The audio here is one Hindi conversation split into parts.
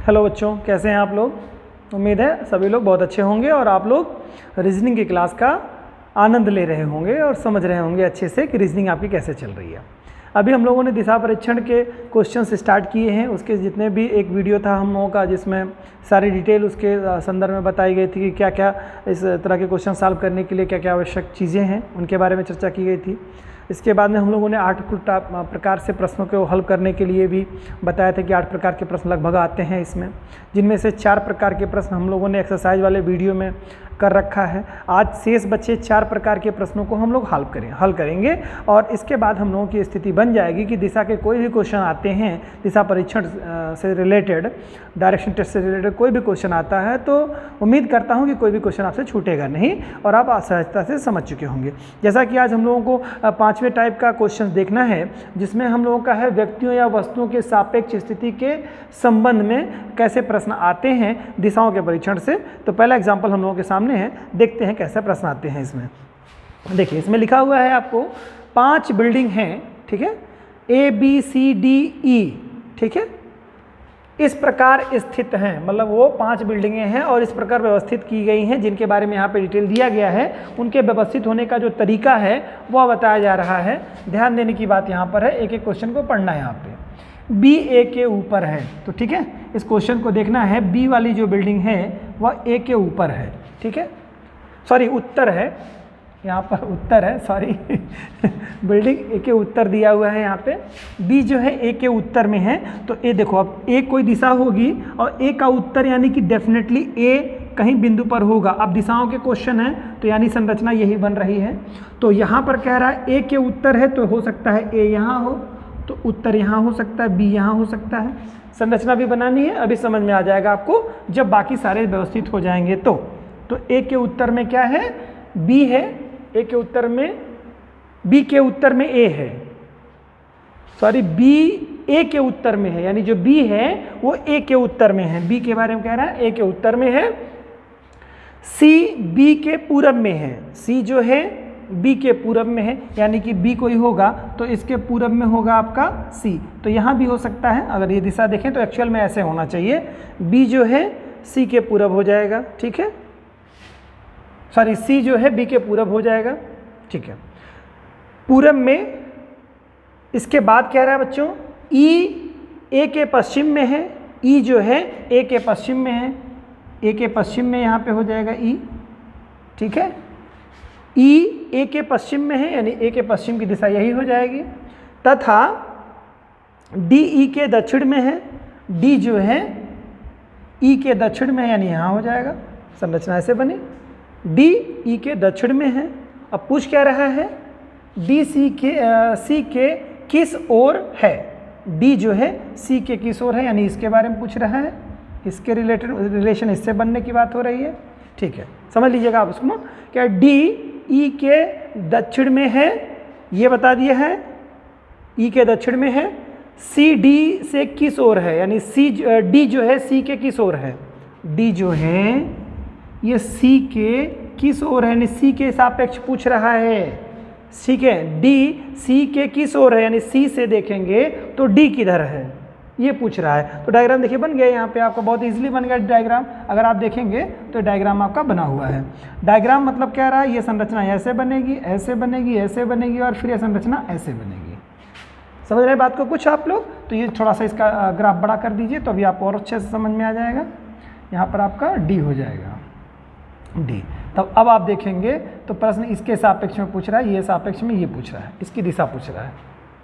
हेलो बच्चों, कैसे हैं आप लोग। उम्मीद है सभी लोग बहुत अच्छे होंगे और आप लोग रीजनिंग की क्लास का आनंद ले रहे होंगे और समझ रहे होंगे अच्छे से कि रीजनिंग आपकी कैसे चल रही है। अभी हम लोगों ने दिशा परीक्षण के क्वेश्चंस स्टार्ट किए हैं। उसके जितने भी एक वीडियो था हम लोगों का जिसमें सारी डिटेल उसके संदर्भ में बताई गई थी कि क्या क्या इस तरह के क्वेश्चन सॉल्व करने के लिए क्या क्या आवश्यक चीज़ें हैं, उनके बारे में चर्चा की गई थी। इसके बाद में हम लोगों ने 8 प्रकार से प्रश्नों को हल करने के लिए भी बताया था कि 8 प्रकार के प्रश्न लगभग आते हैं इसमें, जिनमें से 4 प्रकार के प्रश्न हम लोगों ने एक्सरसाइज वाले वीडियो में कर रखा है। आज शेष बचे 4 प्रकार के प्रश्नों को हम लोग हल करेंगे और इसके बाद हम लोगों की स्थिति बन जाएगी कि दिशा के कोई भी क्वेश्चन आते हैं, दिशा परीक्षण से रिलेटेड, डायरेक्शन टेस्ट से रिलेटेड कोई भी क्वेश्चन आता है तो उम्मीद करता हूं कि कोई भी क्वेश्चन आपसे छूटेगा नहीं और आप सहजता से समझ चुके होंगे। जैसा कि आज हम लोगों को 5वें टाइप का क्वेश्चन देखना है, जिसमें हम लोगों का है व्यक्तियों या वस्तुओं के सापेक्ष स्थिति के संबंध में कैसे प्रश्न आते हैं दिशाओं के परीक्षण से। तो पहला एग्जाम्पल हम लोगों के सामने है, देखते हैं कैसे प्रश्न आते हैं इसमें। देखिए इसमें लिखा हुआ है आपको 5 बिल्डिंग हैं, ठीक है, ABCDE, ठीक है, इस प्रकार स्थित हैं, मतलब वो 5 बिल्डिंगें हैं और इस प्रकार व्यवस्थित की गई हैं, जिनके बारे में यहाँ पे डिटेल दिया गया है। उनके व्यवस्थित होने का जो तरीका है वह बताया जा रहा है। ध्यान देने की बात यहाँ पर है, एक एक क्वेश्चन को पढ़ना है। यहाँ पे B A के ऊपर है, तो ठीक है, इस क्वेश्चन को देखना है। B वाली जो बिल्डिंग है वह A के ऊपर है, ठीक है, सॉरी उत्तर है, यहाँ पर उत्तर है, सॉरी बिल्डिंग A के उत्तर दिया हुआ है। यहाँ पे B जो है A के उत्तर में है, तो A देखो, अब A कोई दिशा होगी और A का उत्तर यानी कि डेफिनेटली A कहीं बिंदु पर होगा। अब दिशाओं के क्वेश्चन है तो यानी संरचना यही बन रही है। तो यहाँ पर कह रहा है A के उत्तर है, तो हो सकता है A यहाँ हो, तो उत्तर यहाँ हो सकता है, B यहाँ हो सकता है। संरचना भी बनानी है, अभी समझ में आ जाएगा आपको जब बाकी सारे व्यवस्थित हो जाएंगे। तो A के उत्तर में क्या है, B है, A के उत्तर में, B के उत्तर में A है, सॉरी B A के उत्तर में है, यानी जो B है वो A के उत्तर में है। B के बारे में कह रहा है A के उत्तर में है। C B के पूरब में है, C जो है B के पूरब में है, यानी कि B कोई होगा तो इसके पूरब में होगा आपका C। तो यहाँ भी हो सकता है, अगर ये दिशा देखें तो एक्चुअल में ऐसे होना चाहिए, B जो है C के पूरब हो जाएगा, ठीक है, सॉरी C जो है B के पूरब हो जाएगा, ठीक है, पूरब में। इसके बाद कह रहा है बच्चों E A के पश्चिम में है, E जो है A के पश्चिम में है, A के पश्चिम में यहाँ पे हो जाएगा E, ठीक है, E A के पश्चिम में है, यानी A के पश्चिम की दिशा यही हो जाएगी। तथा D E के दक्षिण में है, D जो है E के दक्षिण में है, यानी यहाँ हो जाएगा। संरचना ऐसे बनी, D E के दक्षिण में है। अब पूछ क्या रहा है, D C के किस ओर है, D जो है C के किस ओर है, यानी इसके बारे में पूछ रहा है, इसके रिलेशन इससे बनने की बात हो रही है, ठीक है, समझ लीजिएगा आप उसको। क्या D E के दक्षिण में है, ये बता दिया है, E के दक्षिण में है। C D से किस ओर है, यानी D जो है C के किस ओर है, D जो है ये C के किस ओर है, यानी C के सापेक्ष पूछ रहा है, ठीक है। D C के किस ओर है, यानी C से देखेंगे तो D किधर है ये पूछ रहा है। तो डायग्राम देखिए बन गया, यहाँ पे आपका बहुत इजीली बन गया डायग्राम। अगर आप देखेंगे तो डायग्राम आपका बना हुआ है। डायग्राम मतलब क्या रहा है, ये संरचना ऐसे बनेगी, ऐसे बनेगी, ऐसे बनेगी और फिर ये संरचना ऐसे बनेगी। समझ रहे बात को कुछ आप लोग। तो ये थोड़ा सा इसका ग्राफ बड़ा कर दीजिए तो अभी आपको और अच्छे से समझ में आ जाएगा। यहाँ पर आपका D हो जाएगा, D। तब अब आप देखेंगे तो प्रश्न इसके सापेक्ष में पूछ रहा है, ये सापेक्ष में ये पूछ रहा है, इसकी दिशा पूछ रहा है,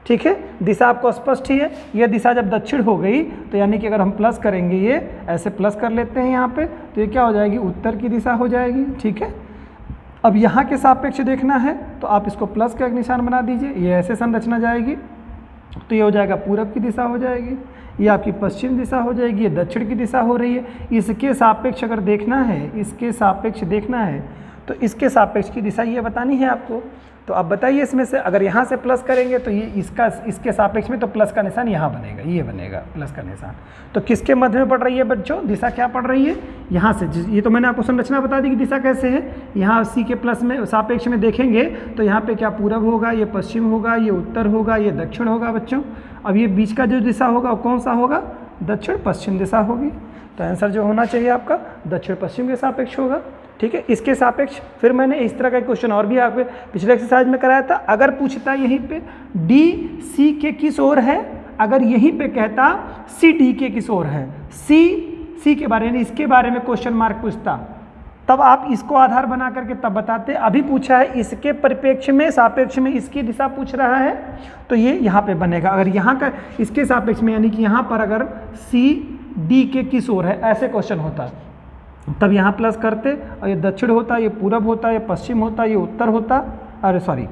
ठीक है। दिशा आपको स्पष्ट ही है। यह दिशा जब दक्षिण हो गई तो यानी कि अगर हम प्लस करेंगे, ये ऐसे प्लस कर लेते हैं यहाँ पे, तो ये क्या हो जाएगी, उत्तर की दिशा हो जाएगी, ठीक है। अब यहाँ के सापेक्ष देखना है तो आप इसको प्लस का एक निशान बना दीजिए, ये ऐसे संरचना जाएगी, तो ये हो जाएगा पूरब की दिशा हो जाएगी, ये आपकी पश्चिम दिशा हो जाएगी, ये दक्षिण की दिशा हो रही है। इसके सापेक्ष अगर देखना है, इसके सापेक्ष देखना है तो इसके सापेक्ष की दिशा ये बतानी है आपको। तो आप बताइए इसमें से, अगर यहाँ से प्लस करेंगे तो ये इसके सापेक्ष में तो प्लस का निशान यहाँ बनेगा, ये बनेगा प्लस का निशान। तो किसके मध्य में पड़ रही है बच्चों, दिशा क्या पड़ रही है, यहाँ से। ये तो मैंने आपको संरचना बता दी कि दिशा कैसे है। यहाँ C के प्लस में सापेक्ष में देखेंगे तो यहाँ पे क्या पूरब होगा, ये पश्चिम होगा, ये उत्तर होगा, ये दक्षिण होगा बच्चों। अब ये बीच का जो दिशा होगा वो कौन सा होगा, दक्षिण पश्चिम दिशा होगी। तो आंसर जो होना चाहिए आपका दक्षिण पश्चिम के सापेक्ष होगा। ठीक है, इसके सापेक्ष फिर मैंने इस तरह का क्वेश्चन और भी आपके पिछले एक्सरसाइज में कराया था। अगर पूछता यहीं पे डी सी के किस ओर है, अगर यहीं पे कहता सी डी के किस ओर है, सी के बारे में, इसके बारे में क्वेश्चन मार्क पूछता, तब आप इसको आधार बना करके तब बताते। अभी पूछा है इसके परिप्रेक्ष्य में, सापेक्ष में इसकी दिशा पूछ रहा है, तो ये यहाँ पे बनेगा। अगर यहाँ का इसके सापेक्ष में यानी कि यहाँ पर अगर सी डी के किस ओर है ऐसे क्वेश्चन होता, तब यहाँ प्लस करते और ये दक्षिण होता, ये पूरब होता, ये पश्चिम होता, ये उत्तर होता, अरे सॉरी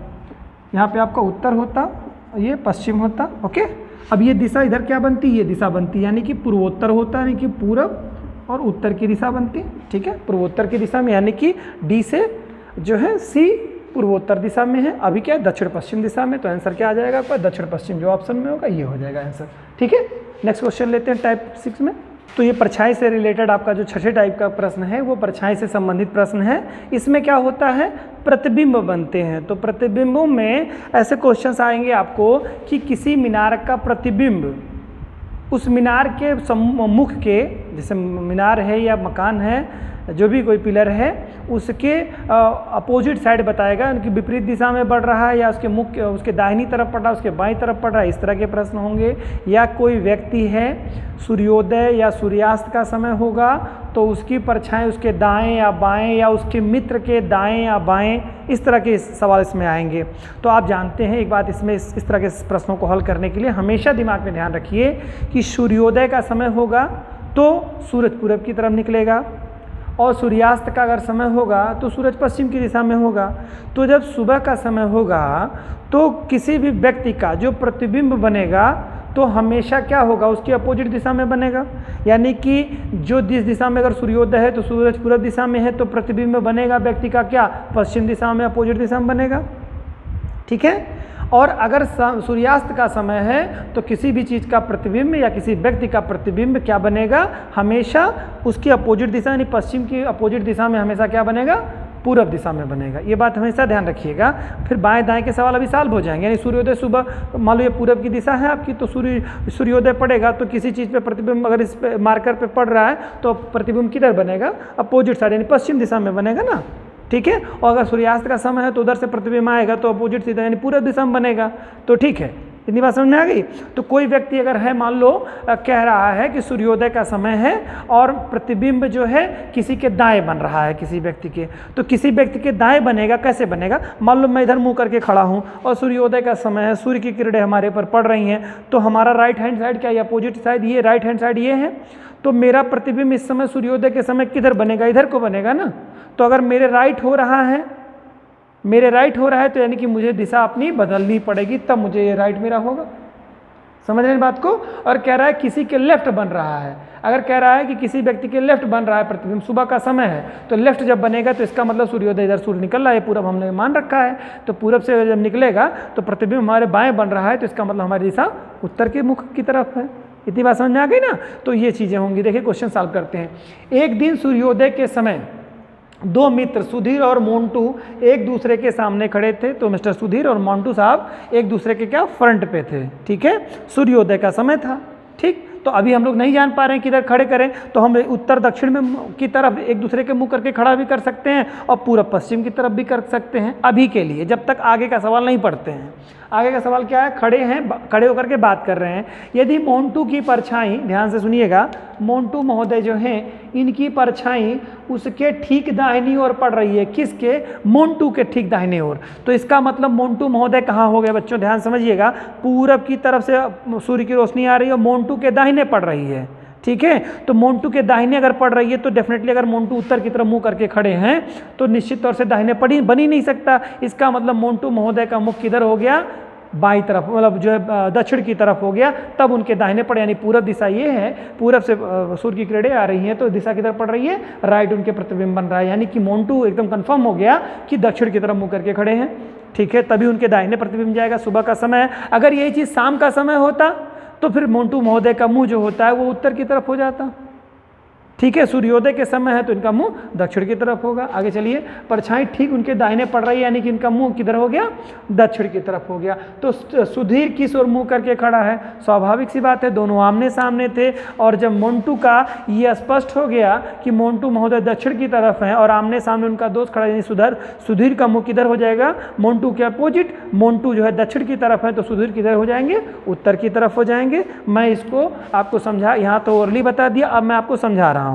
यहाँ पे आपका उत्तर होता, ये पश्चिम होता। ओके, अब ये दिशा इधर क्या बनती, ये दिशा बनती यानी कि पूर्वोत्तर होता, यानी कि पूरब और उत्तर की दिशा बनती। ठीक है, पूर्वोत्तर की दिशा में यानी कि डी से जो है सी पूर्वोत्तर दिशा में है, अभी क्या है दक्षिण पश्चिम दिशा में। तो आंसर क्या आ जाएगा आपका दक्षिण पश्चिम, जो ऑप्शन में होगा ये हो जाएगा आंसर। ठीक है, नेक्स्ट क्वेश्चन लेते हैं टाइप 6 में। तो ये परछाई से रिलेटेड आपका जो छठे टाइप का प्रश्न है वो परछाई से संबंधित प्रश्न है। इसमें क्या होता है, प्रतिबिंब बनते हैं। तो प्रतिबिंबों में ऐसे क्वेश्चंस आएंगे आपको कि किसी मीनार का प्रतिबिंब उस मीनार के मुख के, जैसे मीनार है या मकान है, जो भी कोई पिलर है, उसके अपोजिट साइड बताएगा, उनकी विपरीत दिशा में बढ़ रहा है या उसके मुख उसके दाहिनी तरफ पड़ रहा है, उसके बाईं तरफ पड़ रहा है, इस तरह के प्रश्न होंगे। या कोई व्यक्ति है, सूर्योदय या सूर्यास्त का समय होगा तो उसकी परछाई उसके दाएं या बाएं या उसके मित्र के दाएं या बाएं, इस तरह के सवाल इसमें आएंगे। तो आप जानते हैं एक बात, इसमें इस तरह के प्रश्नों को हल करने के लिए हमेशा दिमाग में ध्यान रखिए कि सूर्योदय का समय होगा तो सूरज पूरब की तरफ निकलेगा, और सूर्यास्त का अगर समय होगा तो सूरज पश्चिम की दिशा में होगा। तो जब सुबह का समय होगा तो किसी भी व्यक्ति का जो प्रतिबिंब बनेगा तो हमेशा क्या होगा, उसकी अपोजिट दिशा में बनेगा। यानी कि जो जिस दिशा में अगर सूर्योदय है तो सूरज पूरब दिशा में है, तो प्रतिबिंब बनेगा व्यक्ति का क्या, पश्चिम दिशा में, अपोजिट दिशा में बनेगा। ठीक है, और अगर सूर्यास्त का समय है तो किसी भी चीज़ का प्रतिबिंब या किसी व्यक्ति का प्रतिबिंब क्या बनेगा, हमेशा उसकी अपोजिट दिशा यानी पश्चिम की अपोजिट दिशा में हमेशा क्या बनेगा, पूरब दिशा में बनेगा। ये बात हमेशा ध्यान रखिएगा। फिर बाएं दाएं के सवाल अभी सॉल्व हो जाएंगे। यानी सूर्योदय सुबह, मान लो ये पूरब की दिशा है आपकी, तो सूर्योदय पड़ेगा तो किसी चीज़ पे प्रतिबिंब अगर इस पे मार्कर पे पड़ रहा है तो प्रतिबिंब किधर बनेगा, अपोजिट साइड यानी पश्चिम दिशा में बनेगा ना। ठीक है, और अगर सूर्यास्त का समय है तो उधर से प्रतिबिंब आएगा तो अपोजिट सीधा यानी पूरब दिशा में बनेगा। तो ठीक है, इतनी बात समझ में आ गई। तो कोई व्यक्ति अगर है, मान लो कह रहा है कि सूर्योदय का समय है और प्रतिबिंब जो है किसी के दाएं बन रहा है, किसी व्यक्ति के, तो किसी व्यक्ति के दाएं बनेगा, कैसे बनेगा, मान लो मैं इधर मुंह करके खड़ा हूं और सूर्योदय का समय है, सूर्य की किरणें हमारे पर पड़ रही हैं, तो हमारा राइट हैंड साइड क्या है, अपोजिट साइड ये राइट हैंड साइड ये है, तो मेरा प्रतिबिंब इस समय सूर्योदय के समय किधर बनेगा, इधर को बनेगा ना। तो अगर मेरे राइट हो रहा है, मेरे राइट हो रहा है तो यानी कि मुझे दिशा अपनी बदलनी पड़ेगी, तब मुझे ये राइट मेरा होगा। समझ रहे हैं बात को। और कह रहा है किसी के लेफ्ट बन रहा है, अगर कह रहा है कि किसी व्यक्ति के लेफ्ट बन रहा है प्रतिबिंब, सुबह का समय है तो लेफ्ट जब बनेगा तो इसका मतलब सूर्योदय इधर सूर्य निकल रहा है, पूरब हमने मान रखा है, तो पूरब से जब निकलेगा तो प्रतिबिंब हमारे बाएं बन रहा है, तो इसका मतलब हमारी दिशा उत्तर के मुख की तरफ है। इतनी बात समझ में आ गई ना। तो ये चीज़ें होंगी। देखिए क्वेश्चन सॉल्व करते हैं। एक दिन सूर्योदय के समय दो मित्र सुधीर और मोंटू एक दूसरे के सामने खड़े थे। तो मिस्टर सुधीर और मोंटू साहब एक दूसरे के क्या, फ्रंट पे थे। ठीक है, सूर्योदय का समय था। ठीक, तो अभी हम लोग नहीं जान पा रहे हैं किधर खड़े करें, तो हम उत्तर दक्षिण में की तरफ एक दूसरे के मुंह करके खड़ा भी कर सकते हैं और पूरब पश्चिम की तरफ भी कर सकते हैं, अभी के लिए, जब तक आगे का सवाल नहीं पढ़ते हैं। आगे का सवाल क्या है, खड़े हैं, खड़े होकर के बात कर रहे हैं। यदि मोंटू की परछाई, ध्यान से सुनिएगा, मोंटू महोदय जो हैं इनकी परछाई उसके ठीक दाहिनी ओर पड़ रही है। किसके, मोंटू के ठीक दाहिनी ओर। तो इसका मतलब मोंटू महोदय कहाँ हो गए बच्चों, ध्यान समझिएगा, पूरब की तरफ से सूर्य की रोशनी आ रही है और मोंटू के दाहिने पड़ रही है। ठीक है, तो मोंटू के दाहिने अगर पड़ रही है तो डेफिनेटली अगर मोंटू उत्तर की तरफ मुंह करके खड़े हैं तो निश्चित तौर से दाहिने बन ही नहीं सकता। इसका मतलब मोंटू महोदय का मुख किधर हो गया, बाईं तरफ, मतलब जो है दक्षिण की तरफ हो गया, तब उनके दाहिने पड़े, यानी पूरब दिशा ये है, पूरब से सूर्य की किरणें आ रही हैं तो दिशा किधर पड़ रही है, राइट, उनके प्रतिबिंब बन रहा है। यानी कि मोंटू एकदम कंफर्म हो गया कि दक्षिण की तरफ मुंह करके खड़े हैं। ठीक है, तभी उनके दाहिने प्रतिबिंब जाएगा। सुबह का समय है, अगर यही चीज़ शाम का समय होता तो फिर मोंटू महोदय का मुंह जो होता है वो उत्तर की तरफ हो जाता। ठीक है, सूर्योदय के समय है तो इनका मुंह दक्षिण की तरफ होगा। आगे चलिए, परछाई ठीक उनके दाहिने पड़ रही है, यानी कि इनका मुंह किधर हो गया, दक्षिण की तरफ हो गया। तो सुधीर किस ओर मुंह करके खड़ा है, स्वाभाविक सी बात है, दोनों आमने सामने थे। और जब मोंटू का ये स्पष्ट हो गया कि मोंटू महोदय दक्षिण की तरफ है और आमने सामने उनका दोस्त खड़ा है, यानी सुधीर का मुंह किधर हो जाएगा, मोंटू के अपोजिट। मोंटू जो है दक्षिण की तरफ है तो सुधीर किधर हो जाएंगे, उत्तर की तरफ हो जाएंगे। मैं इसको आपको समझा, यहाँ तो ओरली बता दिया, अब मैं आपको समझा रहा हूँ।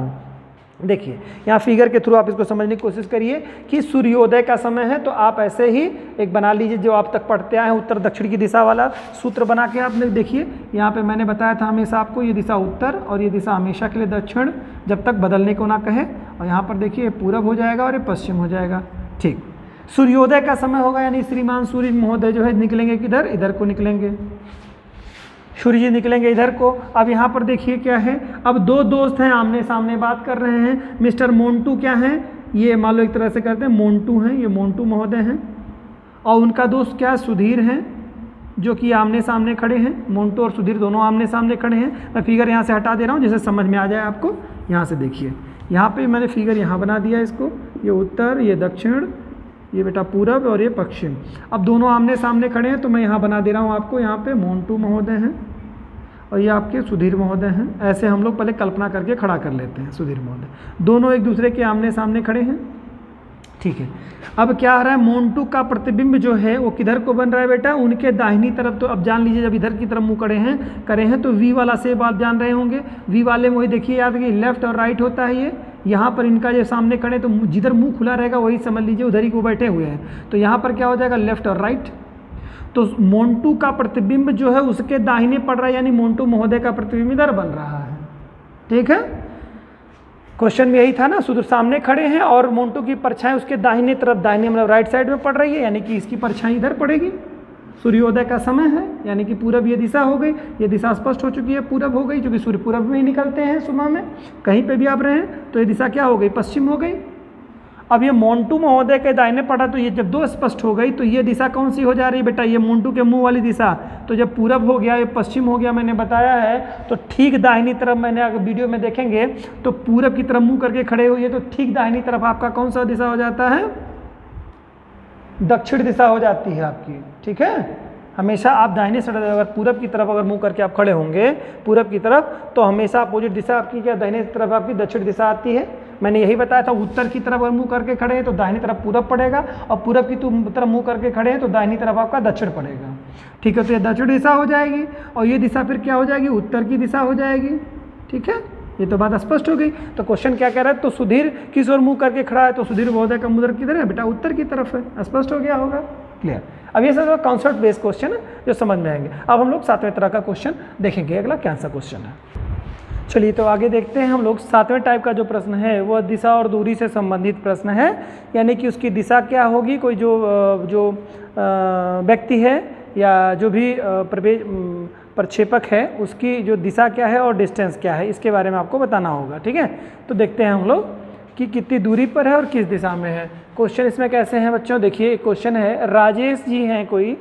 देखिए यहाँ फिगर के थ्रू आप इसको समझने की कोशिश करिए कि सूर्योदय का समय है तो आप ऐसे ही एक बना लीजिए, जो आप तक पढ़ते आए हैं उत्तर दक्षिण की दिशा वाला सूत्र बना के आपने देखिए, यहाँ पे मैंने बताया था हमेशा आपको ये दिशा उत्तर और ये दिशा हमेशा के लिए दक्षिण, जब तक बदलने को ना कहे। और यहाँ पर देखिए पूरब हो जाएगा और ये पश्चिम हो जाएगा। ठीक, सूर्योदय का समय होगा, यानी श्रीमान सूर्य महोदय जो है निकलेंगे किधर, इधर को निकलेंगे, सूर्य जी निकलेंगे इधर को। अब यहाँ पर देखिए क्या है, अब दो दोस्त हैं आमने सामने बात कर रहे हैं। मिस्टर मोंटू क्या हैं, ये मान लो एक तरह से करते हैं मोंटू हैं, ये मोंटू महोदय हैं, और उनका दोस्त क्या सुधीर हैं, जो कि आमने सामने खड़े हैं। मोंटू और सुधीर दोनों आमने सामने खड़े हैं। मैं फिगर यहाँ से हटा दे रहा हूँ जिससे समझ में आ जाए आपको। यहाँ से देखिए, यहाँ पर मैंने फिगर यहाँ बना दिया इसको, ये उत्तर, ये दक्षिण, ये बेटा पूरब और ये पश्चिम। अब दोनों आमने सामने खड़े हैं तो मैं यहाँ बना दे रहा हूँ आपको, यहाँ पे मोंटू महोदय हैं और ये आपके सुधीर महोदय हैं। ऐसे हम लोग पहले कल्पना करके खड़ा कर लेते हैं। सुधीर महोदय दोनों एक दूसरे के आमने सामने खड़े हैं। ठीक है, अब क्या हो रहा है, मोंटू का प्रतिबिंब जो है वो किधर को बन रहा है बेटा, उनके दाहिनी तरफ। तो अब जान लीजिए जब इधर की तरफ मुँह करे हैं तो वी वाला शेप आप जान रहे होंगे। वी वाले में वही देखिए, याद कि लेफ्ट और राइट होता है। ये यहाँ पर इनका जो सामने खड़े तो जिधर मुंह खुला रहेगा वही समझ लीजिए उधर ही को बैठे हुए हैं। तो यहाँ पर क्या हो जाएगा, लेफ्ट और राइट। तो मोंटू का प्रतिबिंब जो है उसके दाहिने पड़ रहा है, यानी मोंटू महोदय का प्रतिबिंब इधर बन रहा है। ठीक है, क्वेश्चन में यही था ना, सुधीर सामने खड़े हैं और मोंटू की परछाई उसके दाहिने तरफ, दाहिने मतलब राइट साइड में पड़ रही है, यानी कि इसकी परछाई इधर पड़ेगी। सूर्योदय का समय है, यानी कि पूरब ये दिशा हो गई, ये दिशा स्पष्ट हो चुकी है, पूरब हो गई, क्योंकि सूर्य पूरब में ही निकलते हैं सुबह में, कहीं पे भी आप रहे हैं। तो ये दिशा क्या हो गई, पश्चिम हो गई। अब ये मोंटू महोदय के दाहिने पड़ा, तो ये जब दो स्पष्ट हो गई तो ये दिशा कौन सी हो जा रही है बेटा, ये मोंटू के मुंह वाली दिशा। तो जब पूरब हो गया, ये पश्चिम हो गया, मैंने बताया है, तो ठीक दाहिनी तरफ, मैंने अगर वीडियो में देखेंगे तो पूरब की तरफ मुँह करके खड़े हुए, तो ठीक दाहिनी तरफ आपका कौन सा दिशा हो जाता है, दक्षिण दिशा हो जाती है आपकी। ठीक है, हमेशा आप दाहिने साइड अगर पूरब की तरफ अगर मुंह करके आप खड़े होंगे पूरब की तरफ, तो हमेशा अपोजिट दिशा आपकी क्या, दाहिने तरफ आपकी दक्षिण दिशा आती है। मैंने यही बताया था, उत्तर की तरफ अगर मुंह करके खड़े हैं तो दाहिनी तरफ पूरब पड़ेगा, और पूरब की तरफ मुंह करके खड़े हैं तो दाहिनी तरफ आपका दक्षिण पड़ेगा। ठीक है, तो ये दक्षिण दिशा हो जाएगी और ये दिशा फिर क्या हो जाएगी, उत्तर की दिशा हो जाएगी। ठीक है, ये तो बात स्पष्ट हो गई। तो क्वेश्चन क्या कह रहा है, तो सुधीर किस ओर मुंह करके खड़ा है, तो सुधीर महोदय का मुंह किधर है बेटा, उत्तर की तरफ है। स्पष्ट हो गया होगा, क्लियर। अब ये सब कॉन्सेप्ट बेस्ड क्वेश्चन है जो समझ में आएंगे। अब हम लोग 7वें तरह का क्वेश्चन देखेंगे, अगला कैंसर क्वेश्चन है। चलिए तो आगे देखते हैं हम लोग। 7वें टाइप का जो प्रश्न है वह दिशा और दूरी से संबंधित प्रश्न है, यानी कि उसकी दिशा क्या होगी, कोई जो व्यक्ति है या जो भी प्रक्षेपक है उसकी जो दिशा क्या है और डिस्टेंस क्या है, इसके बारे में आपको बताना होगा। ठीक है, तो देखते हैं हम लोग कि कितनी दूरी पर है और किस दिशा में है। क्वेश्चन इसमें कैसे हैं बच्चों, देखिए एक क्वेश्चन है, राजेश जी हैं कोई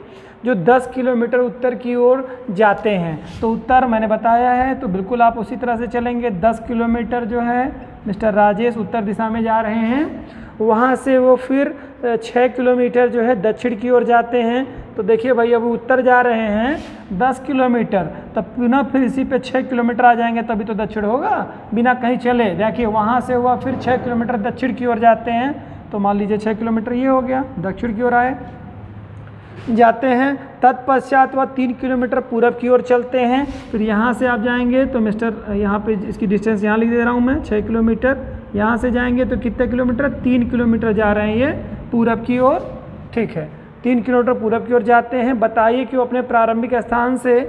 जो 10 किलोमीटर उत्तर की ओर जाते हैं। तो उत्तर मैंने बताया है, तो बिल्कुल आप उसी तरह से चलेंगे। 10 किलोमीटर जो है मिस्टर राजेश उत्तर दिशा में जा रहे हैं, वहाँ से वो फिर 6 किलोमीटर जो है दक्षिण की ओर जाते हैं। तो देखिए भाई, अब उत्तर जा रहे हैं 10 किलोमीटर, तब पुनः फिर इसी पे 6 किलोमीटर आ जाएंगे, तभी तो दक्षिण होगा, बिना कहीं चले। देखिए वहाँ से हुआ फिर 6 किलोमीटर दक्षिण की ओर जाते हैं, तो मान लीजिए 6 किलोमीटर ये हो गया, दक्षिण की ओर आए जाते हैं। तत्पश्चात वह 3 किलोमीटर पूरब की ओर चलते हैं। फिर यहाँ से आप जाएंगे तो मिस्टर यहाँ पे इसकी डिस्टेंस यहाँ लिख दे रहा हूँ मैं, 6 किलोमीटर। यहाँ से जाएंगे तो कितने किलोमीटर, 3 किलोमीटर जा रहे हैं ये पूरब की ओर। ठीक है, 3 किलोमीटर पूरब की ओर जाते हैं। बताइए कि वो अपने प्रारंभिक स्थान से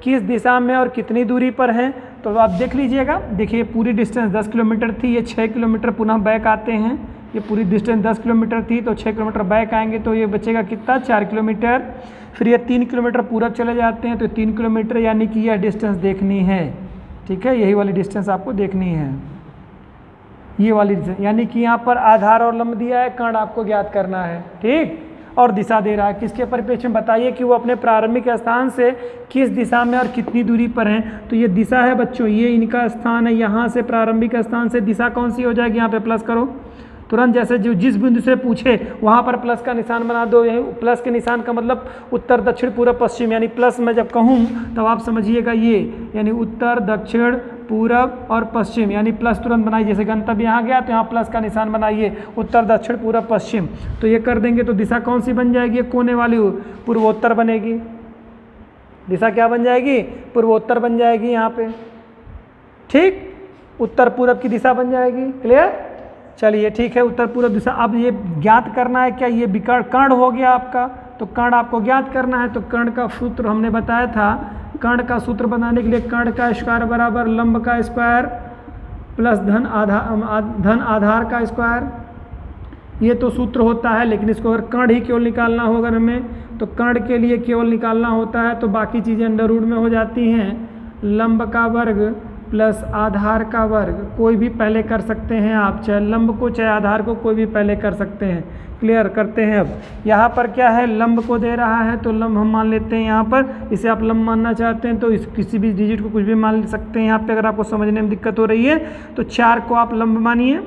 किस दिशा में और कितनी दूरी पर हैं। तो आप देख लीजिएगा, देखिए पूरी डिस्टेंस 10 किलोमीटर थी, ये 6 किलोमीटर पुनः बैक आते हैं। ये पूरी डिस्टेंस 10 किलोमीटर थी, तो 6 किलोमीटर बैक आएंगे तो ये बचेगा कितना, 4 किलोमीटर। फिर ये 3 किलोमीटर पूरब चले जाते हैं, तो 3 किलोमीटर, यानी कि यह डिस्टेंस देखनी है। ठीक है, यही वाली डिस्टेंस आपको देखनी है, ये वाली डिस्टेंस, यानी कि यहाँ पर आधार और लंब दिया है, कर्ण आपको ज्ञात करना है। ठीक, और दिशा दे रहा है। किसके परिप्रेक्ष्य में बताइए कि वो अपने प्रारंभिक स्थान से किस दिशा में और कितनी दूरी पर हैं। तो ये दिशा है बच्चों, ये इनका स्थान है, यहाँ से प्रारंभिक स्थान से दिशा कौन सी हो जाएगी, यहाँ पे प्लस करो तुरंत, जैसे जो जिस बिंदु से पूछे वहाँ पर प्लस का निशान बना दो। यही प्लस के निशान का मतलब उत्तर दक्षिण पूर्व पश्चिम, यानी प्लस में जब कहूँ तब आप समझिएगा ये, यानी उत्तर दक्षिण पूरब और पश्चिम, यानी प्लस तुरंत बनाइए। जैसे गंतव्य यहाँ गया तो यहाँ प्लस का निशान बनाइए, उत्तर दक्षिण पूरब पश्चिम। तो ये कर देंगे तो दिशा कौन सी बन जाएगी, कोने वाली पूर्वोत्तर बनेगी। दिशा क्या बन जाएगी, पूर्वोत्तर बन जाएगी यहाँ पे, ठीक, उत्तर पूरब की दिशा बन जाएगी। क्लियर, चलिए ठीक है, उत्तर पूर्व दिशा। अब ये ज्ञात करना है क्या, ये विकर्ण कर्ण हो गया आपका, तो कर्ण आपको ज्ञात करना है। तो कर्ण का सूत्र हमने बताया था, कर्ण का सूत्र बनाने के लिए कर्ण का स्क्वायर बराबर लंब का स्क्वायर प्लस धन आधार का स्क्वायर, ये तो सूत्र होता है। लेकिन इसको अगर कर्ण ही केवल निकालना होगा हमें, तो कर्ण के लिए केवल निकालना होता है, तो बाकी चीज़ें अंडर रूट में हो जाती हैं। लंब का वर्ग प्लस आधार का वर्ग, कोई भी पहले कर सकते हैं आप, चाहे लंब को चाहे आधार को, कोई भी पहले कर सकते हैं। क्लियर करते हैं। अब यहाँ पर क्या है, लंब को दे रहा है तो लंब हम मान लेते हैं यहाँ पर, इसे आप लंब मानना चाहते हैं तो इस किसी भी डिजिट को कुछ भी मान सकते हैं यहाँ पे। अगर आपको समझने में दिक्कत हो रही है तो 4 को आप लंब मानिए,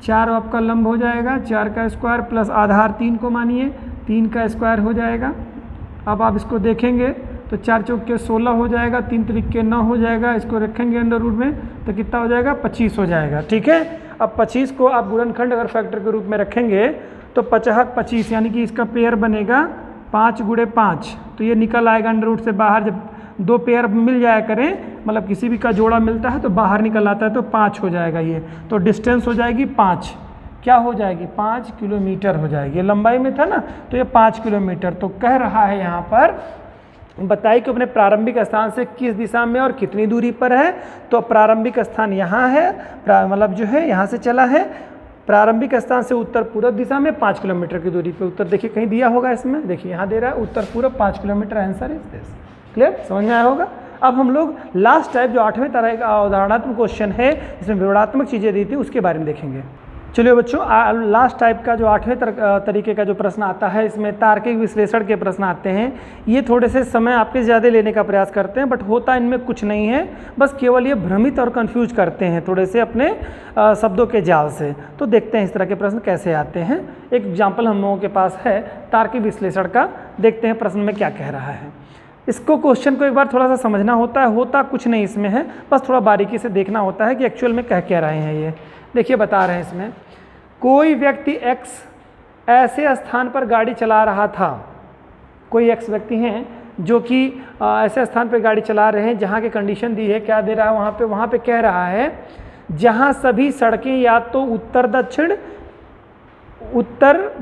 4 आपका लंब हो जाएगा, 4 का स्क्वायर प्लस आधार 3 को मानिए, 3 का स्क्वायर हो जाएगा। अब आप इसको देखेंगे तो 4 चौक के 16 हो जाएगा, 3 त्रिक के 9 हो जाएगा, इसको रखेंगे अंडर रूट में तो कितना हो जाएगा, 25 हो जाएगा। ठीक है, अब 25 को आप गुणनखंड अगर फैक्टर के रूप में रखेंगे तो 55 25, यानी कि इसका पेयर बनेगा 5 गुणे 5, तो ये निकल आएगा अंडर रूट से बाहर। जब 2 पेयर मिल जाया करें, मतलब किसी भी का जोड़ा मिलता है तो बाहर निकल आता है, तो 5 हो जाएगा ये। तो डिस्टेंस हो जाएगी 5, क्या हो जाएगी, 5 किलोमीटर हो जाएगी। ये लंबाई में था ना, तो ये 5 किलोमीटर। तो कह रहा है यहाँ पर, बताइए कि अपने प्रारंभिक स्थान से किस दिशा में और कितनी दूरी पर है। तो प्रारंभिक स्थान यहाँ है, मतलब जो है यहाँ से चला है, प्रारंभिक स्थान से उत्तर पूर्व दिशा में 5 किलोमीटर की दूरी पे। उत्तर देखिए कहीं दिया होगा इसमें, देखिए यहाँ दे रहा है उत्तर पूर्व 5 kilometre, answer is this. Clear, समझ में आया होगा। अब हम लोग लास्ट टाइप जो 8वें तरह का उदाहरणात्मक क्वेश्चन है, जिसमें विवरणात्मक चीज़ें दी थी, उसके बारे में देखेंगे। चलिए बच्चों, लास्ट टाइप का जो 8वें तरीके का जो प्रश्न आता है, इसमें तार्किक विश्लेषण के प्रश्न आते हैं। ये थोड़े से समय आपके ज़्यादा लेने का प्रयास करते हैं, बट होता इनमें कुछ नहीं है, बस केवल ये भ्रमित और कंफ्यूज करते हैं थोड़े से अपने शब्दों के जाल से। तो देखते हैं इस तरह के प्रश्न कैसे आते हैं। एक एग्जाम्पल हम लोगों के पास है तार्किक विश्लेषण का, देखते हैं प्रश्न में क्या कह रहा है। इसको क्वेश्चन को एक बार थोड़ा सा समझना होता है, होता कुछ नहीं इसमें है, बस थोड़ा बारीकी से देखना होता है कि एक्चुअल में कह रहे हैं ये। देखिए बता रहे हैं इसमें, कोई व्यक्ति X ऐसे स्थान पर गाड़ी चला रहा था। कोई X व्यक्ति हैं जो कि ऐसे स्थान पर गाड़ी चला रहे हैं जहाँ की कंडीशन दी है, क्या दे रहा है वहाँ पे कह रहा है जहाँ सभी सड़कें या तो उत्तर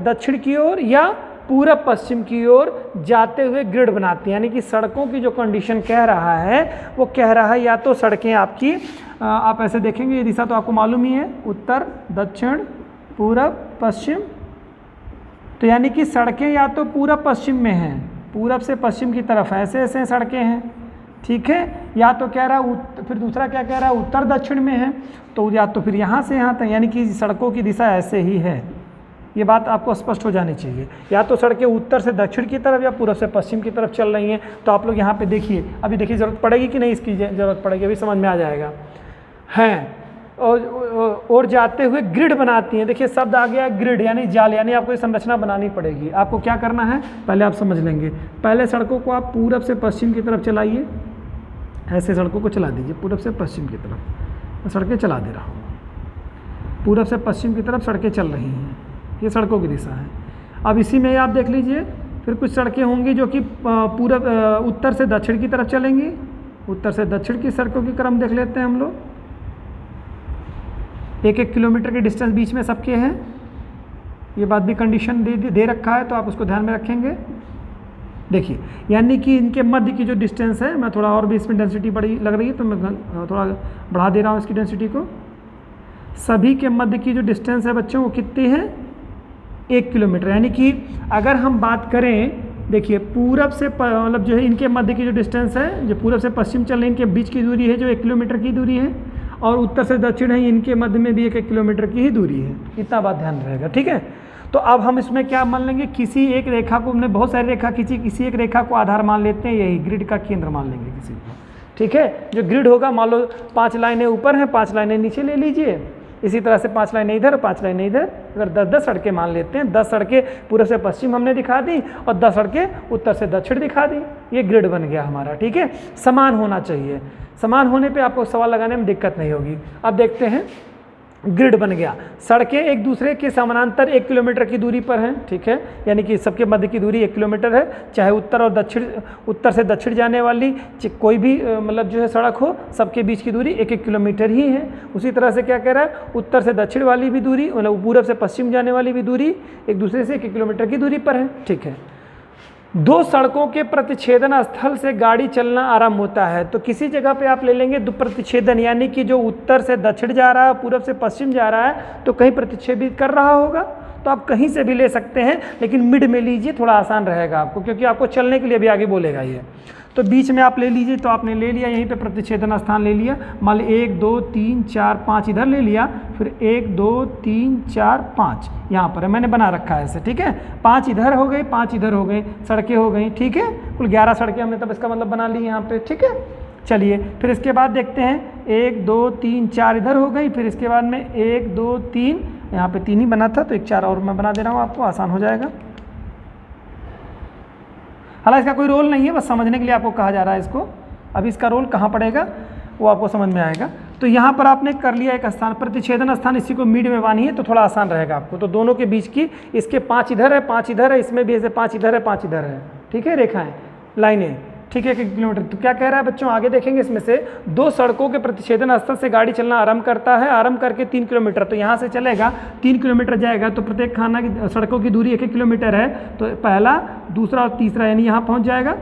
दक्षिण की ओर या पूरब पश्चिम की ओर जाते हुए ग्रिड बनाती हैं। यानी कि सड़कों की जो कंडीशन कह रहा है वो कह रहा है या तो सड़कें आपकी, आप ऐसे देखेंगे ये दिशा तो आपको मालूम ही है, उत्तर दक्षिण पूरब पश्चिम, तो यानी कि सड़कें या तो पूरब पश्चिम में हैं, पूरब से पश्चिम की तरफ ऐसे ऐसे सड़कें हैं। ठीक है, या तो कह रहा है फिर दूसरा क्या कह रहा है, उत्तर दक्षिण में है, तो या तो फिर यहाँ से यहाँ तक, यानी कि सड़कों की दिशा ऐसे ही है। ये बात आपको स्पष्ट हो जानी चाहिए, या तो सड़कें उत्तर से दक्षिण की तरफ या पूर्व से पश्चिम की तरफ चल रही हैं। तो आप लोग यहाँ पे देखिए, अभी देखिए ज़रूरत पड़ेगी कि नहीं, इसकी ज़रूरत पड़ेगी, अभी समझ में आ जाएगा। हैं और जाते हुए ग्रिड बनाती हैं। देखिए शब्द आ गया ग्रिड, यानी जाल, यानी आपको ये संरचना बनानी पड़ेगी। आपको क्या करना है, पहले आप समझ लेंगे। पहले सड़कों को आप पूरब से पश्चिम की तरफ चलाइए, ऐसे सड़कों को चला दीजिए पूरब से पश्चिम की तरफ। मैं सड़कें चला दे रहा हूँ, पूरब से पश्चिम की तरफ सड़कें चल रही हैं, ये सड़कों की दिशा है। अब इसी में आप देख लीजिए, फिर कुछ सड़कें होंगी जो कि पूरब उत्तर से दक्षिण की तरफ चलेंगी। उत्तर से दक्षिण की सड़कों की क्रम देख लेते हैं हम लोग, 1-1 किलोमीटर के डिस्टेंस बीच में सबके हैं। ये बात भी कंडीशन दे रखा है, तो आप उसको ध्यान में रखेंगे। देखिए यानी कि इनके मध्य की जो डिस्टेंस है, मैं थोड़ा और भी इसमें डेंसिटी बड़ी लग रही है तो मैं थोड़ा बढ़ा दे रहा हूँ इसकी डेंसिटी को। सभी के मध्य की जो डिस्टेंस है बच्चों वो कितनी है, 1 किलोमीटर। यानी कि अगर हम बात करें, देखिए पूरब से मतलब जो है इनके मध्य की जो डिस्टेंस है, जो पूरब से पश्चिम चल रहे हैं इनके बीच की दूरी है जो 1 किलोमीटर की दूरी है, और उत्तर से दक्षिण है इनके मध्य में भी 1-1 किलोमीटर की ही दूरी है। इतना बात ध्यान रहेगा, ठीक है। तो अब हम इसमें क्या मान लेंगे, किसी एक रेखा को, हमने बहुत सारी रेखा खींची, किसी एक रेखा को आधार मान लेते हैं, यही ग्रिड का केंद्र मान लेंगे किसी को, ठीक है। जो ग्रिड होगा, मान लो 5 लाइनें ऊपर हैं, 5 लाइनें नीचे ले लीजिए, इसी तरह से 5 लाइनें इधर, 5 लाइनें इधर, अगर 10-10 सड़कें मान लेते हैं, 10 सड़कें पूर्व से पश्चिम हमने दिखा दी और 10 सड़कें उत्तर से दक्षिण दिखा दी, ये ग्रिड बन गया हमारा, ठीक है। समान होना चाहिए, समान होने पे आपको सवाल लगाने में दिक्कत नहीं होगी। अब देखते हैं, ग्रिड बन गया, सड़कें एक दूसरे के समानांतर 1 किलोमीटर की दूरी पर हैं, ठीक है, यानी कि सबके मध्य की दूरी 1 किलोमीटर है, चाहे उत्तर और दक्षिण, उत्तर से दक्षिण जाने वाली कोई भी मतलब जो है सड़क हो, सबके बीच की दूरी 1-1 किलोमीटर ही है। उसी तरह से क्या कह रहा है, उत्तर से दक्षिण वाली भी दूरी, मतलब पूरब से पश्चिम जाने वाली भी दूरी एक दूसरे से 1-1 किलोमीटर की दूरी पर है, ठीक है। 2 सड़कों के प्रतिच्छेदन स्थल से गाड़ी चलना आरंभ होता है, तो किसी जगह पे आप ले लेंगे दो प्रतिच्छेदन, यानी कि जो उत्तर से दक्षिण जा रहा है, पूरब से पश्चिम जा रहा है, तो कहीं प्रतिच्छेदित कर रहा होगा, तो आप कहीं से भी ले सकते हैं, लेकिन मिड में लीजिए, थोड़ा आसान रहेगा आपको, क्योंकि आपको चलने के लिए भी आगे बोलेगा ये। तो बीच में आप ले लीजिए, तो आपने ले लिया, यहीं पे प्रतिच्छेदन स्थान ले लिया, मान लो 1 2 3 4 5 इधर ले लिया, फिर 1 2 3 4 5 यहाँ पर है, मैंने बना रखा है ऐसे, ठीक है। 5 इधर हो गई, 5 इधर हो गई, सड़कें हो गई, ठीक है, कुल 11 सड़कें हमने तब इसका मतलब बना ली यहाँ पे, ठीक है। चलिए फिर इसके बाद देखते हैं, 1 2 3 4 इधर हो गई, फिर इसके बाद में 1 2 3, यहाँ पे 3 ही बना था, तो एक 4 और मैं बना दे रहा हूँ, आपको आसान हो जाएगा। हालांकि इसका कोई रोल नहीं है, बस समझने के लिए आपको कहा जा रहा है इसको। अभी इसका रोल कहाँ पड़ेगा वो आपको समझ में आएगा। तो यहाँ पर आपने कर लिया एक स्थान, प्रतिच्छेदन स्थान, इसी को मिड में मानिए तो थोड़ा आसान रहेगा आपको। तो दोनों के बीच की, इसके 5 इधर है, 5 इधर है, इसमें भी ऐसे 5 इधर है, 5 इधर है, ठीक है, रेखाएं, लाइनें, ठीक है, 1 किलोमीटर। तो क्या कह रहा है बच्चों, आगे देखेंगे, इसमें से 2 सड़कों के प्रतिच्छेदन स्थल से गाड़ी चलना आरंभ करता है, आरंभ करके 3 किलोमीटर, तो यहाँ से चलेगा 3 किलोमीटर जाएगा, तो प्रत्येक खाना की सड़कों की दूरी 1-1 किलोमीटर है, तो पहला, दूसरा और तीसरा, यानी यहाँ पहुँच जाएगा।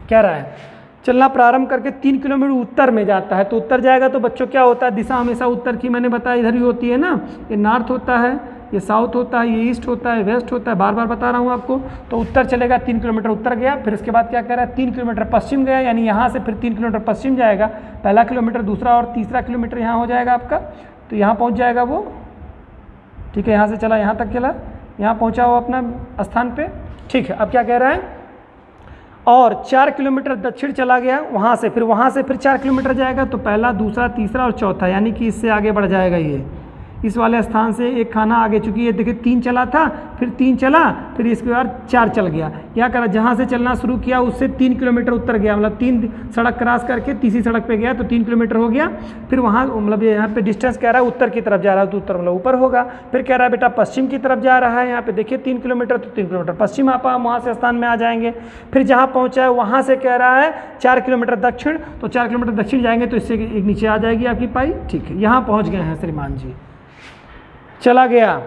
कह रहा है चलना प्रारंभ करके 3 किलोमीटर उत्तर में जाता है, तो उत्तर जाएगा, तो बच्चों क्या होता है, दिशा हमेशा उत्तर की, मैंने बताया इधर ही होती है ना, ये नॉर्थ होता है, ये साउथ होता है, ये ईस्ट होता है, वेस्ट होता है, बार बार बता रहा हूँ आपको। तो उत्तर चलेगा, 3 किलोमीटर उत्तर गया, फिर इसके बाद क्या कह रहा है, 3 किलोमीटर पश्चिम गया, यानी यहाँ से फिर 3 किलोमीटर पश्चिम जाएगा, पहला किलोमीटर, दूसरा और तीसरा किलोमीटर यहाँ हो जाएगा आपका, तो यहाँ पहुँच जाएगा वो, ठीक है, यहाँ से चला, यहाँ तक चला, यहाँ पहुँचा वो अपना स्थान पे, ठीक है। अब क्या कह रहा है, और 4 किलोमीटर दक्षिण चला गया, वहाँ से फिर 4 किलोमीटर जाएगा, तो पहला, दूसरा, तीसरा और चौथा, यानी कि इससे आगे बढ़ जाएगा ये, इस वाले स्थान से एक खाना आगे, चूँकि ये देखिए 3 चला था, फिर 3 चला, फिर इसके बाद 4 चल गया। क्या करा, जहाँ से चलना शुरू किया उससे 3 किलोमीटर उत्तर गया, मतलब 3 सड़क क्रॉस करके तीसरी सड़क पे गया, तो 3 किलोमीटर हो गया। फिर वहाँ मतलब यहाँ पे डिस्टेंस कह रहा है उत्तर की तरफ जा रहा है, तो उत्तर मतलब ऊपर होगा। फिर कह रहा है बेटा पश्चिम की तरफ जा रहा है, यहाँ पे देखिए 3 किलोमीटर, तो 3 किलोमीटर पश्चिम आप वहाँ से स्थान में आ जाएंगे। फिर जहाँ पहुँचा है वहाँ से कह रहा है 4 किलोमीटर दक्षिण, तो 4 किलोमीटर दक्षिण जाएंगे, तो इससे एक नीचे आ जाएगी आपकी पाई, ठीक है। यहाँ पहुँच गए हैं श्रीमान जी, चला गया,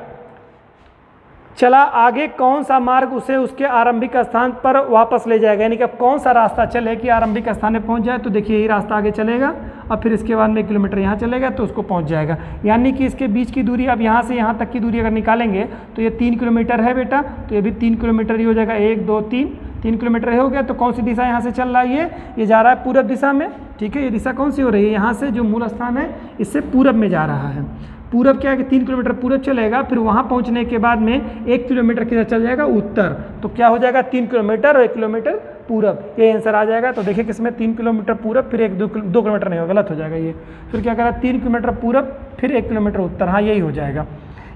चला आगे, कौन सा मार्ग उसे उसके आरंभिक स्थान पर वापस ले जाएगा, यानी कि अब कौन सा रास्ता चले कि आरंभिक स्थान में पहुंच जाए, तो देखिए यही रास्ता आगे चलेगा, और फिर इसके बाद में 1 किलोमीटर यहाँ चलेगा, तो उसको पहुंच जाएगा। यानी कि इसके बीच की दूरी, अब यहाँ से यहाँ तक की दूरी अगर निकालेंगे तो ये 3 किलोमीटर है बेटा, तो ये भी 3 किलोमीटर ही हो जाएगा, 1 2 3 किलोमीटर हो गया। तो कौन सी दिशा यहाँ से चल रहा है, ये जा रहा है पूरब दिशा में, ठीक है। ये दिशा कौन सी हो रही है, यहाँ से जो मूल स्थान है इससे पूरब में जा रहा है। पूरब क्या है कि 3 किलोमीटर पूरब चलेगा, फिर वहाँ पहुँचने के बाद में 1 किलोमीटर किधर चल जाएगा, उत्तर, तो क्या हो जाएगा 3 किलोमीटर और 1 किलोमीटर पूरब, ये आंसर आ जाएगा। तो देखिए किसमें 3 किलोमीटर पूरब, फिर 2 किलोमीटर नहीं होगा, गलत हो जाएगा ये। फिर क्या कह रहा है 3 किलोमीटर पूरब, फिर 1 किलोमीटर उत्तर, हाँ यही हो जाएगा,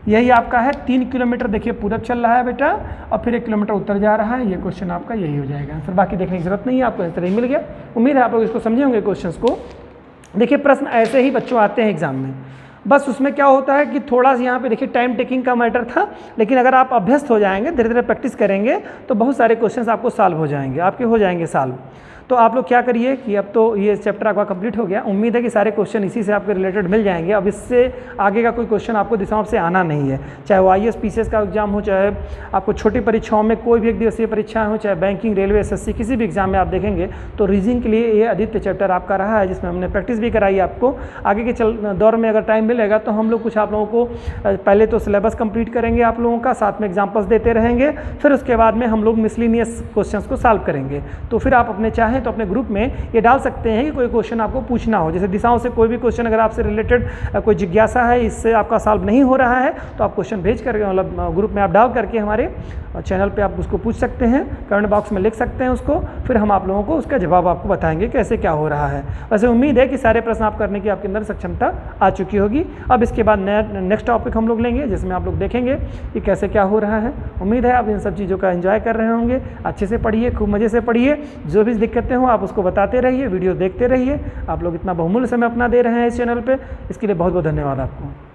यही आपका है। 3 किलोमीटर देखिए पूरब चल रहा है बेटा, और फिर 1 किलोमीटर उत्तर जा रहा है, ये क्वेश्चन आपका यही हो जाएगा आंसर। बाकी देखने की जरूरत नहीं है, आपको आंसर ही मिल गया। उम्मीद है आप लोग इसको समझे होंगे क्वेश्चन को। देखिए प्रश्न ऐसे ही बच्चों आते हैं एग्जाम में, बस उसमें क्या होता है कि थोड़ा सा यहाँ पे देखिए टाइम टेकिंग का मैटर था, लेकिन अगर आप अभ्यस्त हो जाएंगे, धीरे धीरे प्रैक्टिस करेंगे, तो बहुत सारे क्वेश्चंस आपको सॉल्व हो जाएंगे, आपके हो जाएंगे सॉल्व। तो आप लोग क्या करिए कि अब तो ये चैप्टर आपका कंप्लीट हो गया, उम्मीद है कि सारे क्वेश्चन इसी से आपके रिलेटेड मिल जाएंगे। अब इससे आगे का कोई क्वेश्चन आपको दिशाओं से आना नहीं है, चाहे वो IAS PCS का एग्जाम हो, चाहे आपको छोटी परीक्षाओं में कोई भी 1 दिवसीय परीक्षाएं हो, चाहे बैंकिंग, रेलवे, SSC, किसी भी एग्जाम में आप देखेंगे तो रीजनिंग के लिए ये आदित्य चैप्टर आपका रहा है, जिसमें हमने प्रैक्टिस भी कराई आपको। आगे के दौर में अगर टाइम मिलेगा तो हम लोग कुछ आप लोगों को पहले तो सिलेबस कंप्लीट करेंगे आप लोगों का, साथ में एग्जाम्पल्स देते रहेंगे, फिर उसके बाद में हम लोग मिसलिनियस क्वेश्चंस को सॉल्व करेंगे। तो फिर आप अपने चाहे चाहें तो अपने ग्रुप में ये डाल सकते हैं कि कोई क्वेश्चन आपको पूछना हो, जैसे दिशाओं से कोई भी क्वेश्चन अगर आपसे रिलेटेड कोई जिज्ञासा है, इससे आपका सॉल्व नहीं हो रहा है, तो आप क्वेश्चन भेज करके मतलब ग्रुप में आप डाल करके हमारे चैनल पे आप उसको पूछ सकते हैं, कमेंट बॉक्स में लिख सकते हैं उसको, फिर हम आप लोगों को उसका जवाब आपको बताएंगे कैसे क्या हो रहा है। वैसे उम्मीद है कि सारे प्रश्न आप करने की आपके अंदर सक्षमता आ चुकी होगी। अब इसके बाद नेक्स्ट टॉपिक हम लोग लेंगे जिसमें आप लोग देखेंगे कि कैसे क्या हो रहा है। उम्मीद है आप इन सब चीज़ों का एंजॉय कर रहे होंगे। अच्छे से पढ़िए, खूब मज़े से पढ़िए, जो भी दिक्कतें हों आप उसको बताते रहिए, वीडियो देखते रहिए। आप लोग इतना बहुमूल्य समय अपना दे रहे हैं इस चैनल पर, इसके लिए बहुत बहुत धन्यवाद आपको।